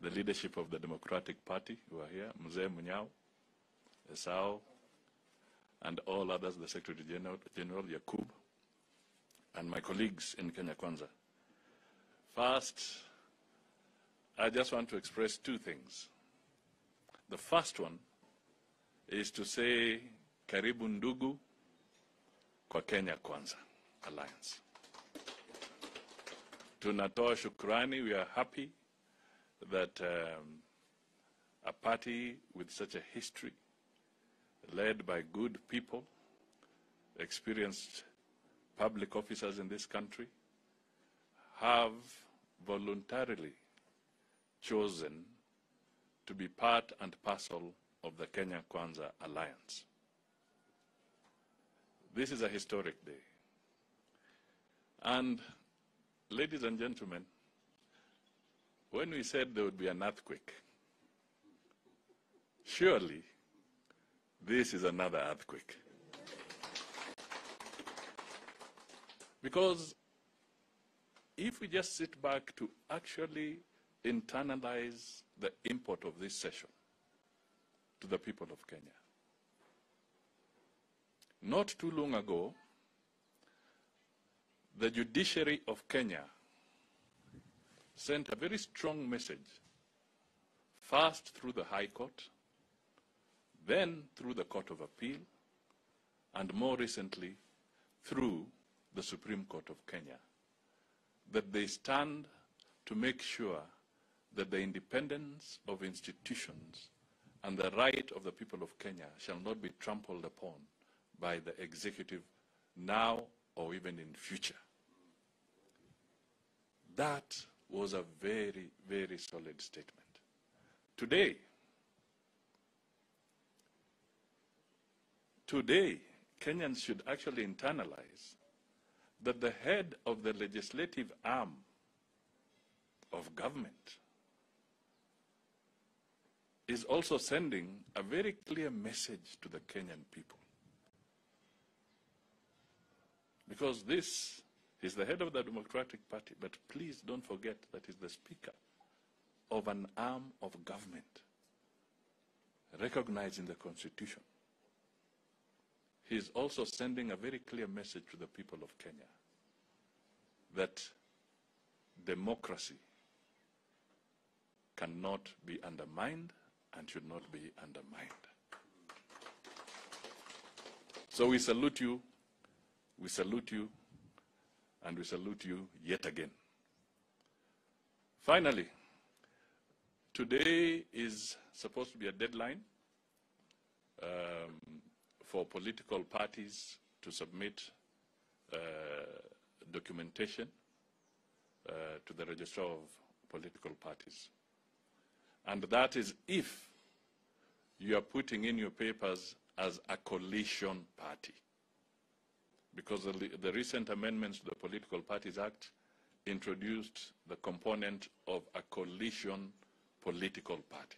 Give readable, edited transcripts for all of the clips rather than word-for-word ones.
the leadership of the Democratic Party who are here, Mzee Munyao, Esau, and all others, the Secretary General, Yakub, and my colleagues in Kenya Kwanza. First, I just want to express two things. The first one is to say, Karibu Ndugu kwa Kenya Kwanza Alliance. Tunatoa shukrani, we are happy that a party with such a history, led by good people, experienced public officers in this country, have voluntarily chosen to be part and parcel of the Kenya Kwanza Alliance. This is a historic day. And ladies and gentlemen, when we said there would be an earthquake, surely this is another earthquake. Because if we just sit back to actually internalize the import of this session to the people of Kenya. Not too long ago, the judiciary of Kenya sent a very strong message, first through the High Court, then through the Court of Appeal, and more recently through the Supreme Court of Kenya, that they stand to make sure that the independence of institutions and the right of the people of Kenya shall not be trampled upon by the executive now or even in future. That was a very, very solid statement. Today, Kenyans should actually internalize that the head of the legislative arm of government is also sending a very clear message to the Kenyan people. Because this is the head of the Democratic Party, but please don't forget that he's the speaker of an arm of government recognized in the Constitution. He is also sending a very clear message to the people of Kenya that democracy cannot be undermined and should not be undermined. So we salute you, and we salute you yet again. Finally, today is supposed to be a deadline for political parties to submit documentation to the Registrar of Political Parties. And that is if you are putting in your papers as a coalition party. Because the recent amendments to the Political Parties Act introduced the component of a coalition political party.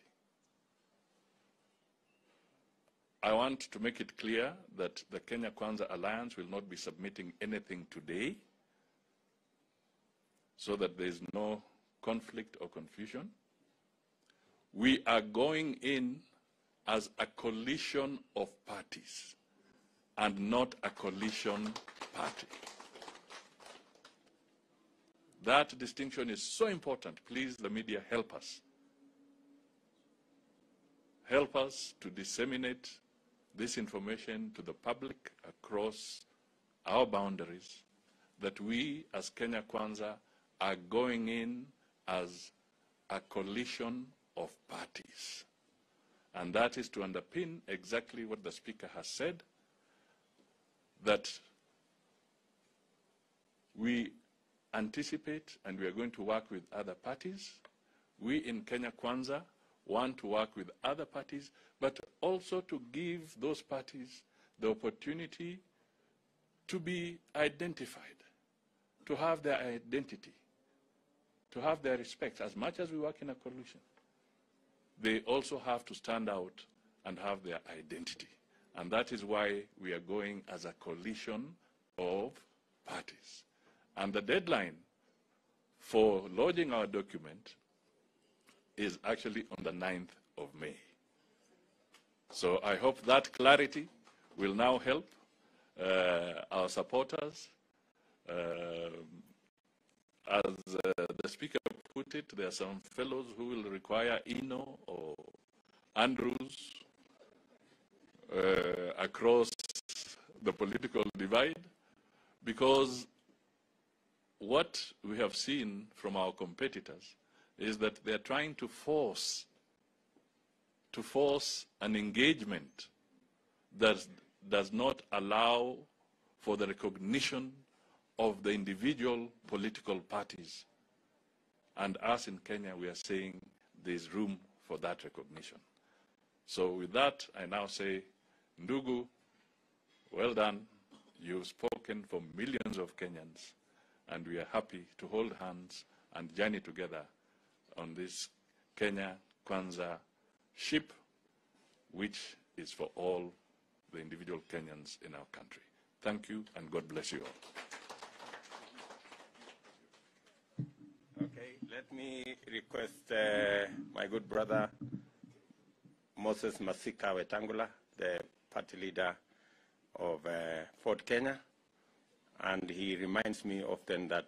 I want to make it clear that the Kenya Kwanza Alliance will not be submitting anything today so that there is no conflict or confusion. We are going in as a coalition of parties and not a coalition party. That distinction is so important. Please, the media, help us. Help us to disseminate this information to the public across our boundaries, that we as Kenya Kwanza are going in as a coalition of parties. And that is to underpin exactly what the Speaker has said, that we anticipate and we are going to work with other parties. We in Kenya Kwanza want to work with other parties, but also to give those parties the opportunity to be identified, to have their identity, to have their respect. As much as we work in a coalition, they also have to stand out and have their identity. And that is why we are going as a coalition of parties. And the deadline for lodging our document is actually on the 9th of May. So I hope that clarity will now help our supporters. As the speaker put it, there are some fellows who will require Eno or Andrews across the political divide, because what we have seen from our competitors is that they're trying to force an engagement that does not allow for the recognition of the individual political parties. And us in Kenya, we are saying there's room for that recognition. So with that, I now say, Ndugu, well done. You've spoken for millions of Kenyans, and we are happy to hold hands and journey together on this Kenya Kwanza ship, which is for all the individual Kenyans in our country. Thank you, and God bless you all. Okay, let me request my good brother, Moses Masika Wetangula, the party leader of Ford Kenya, and he reminds me often that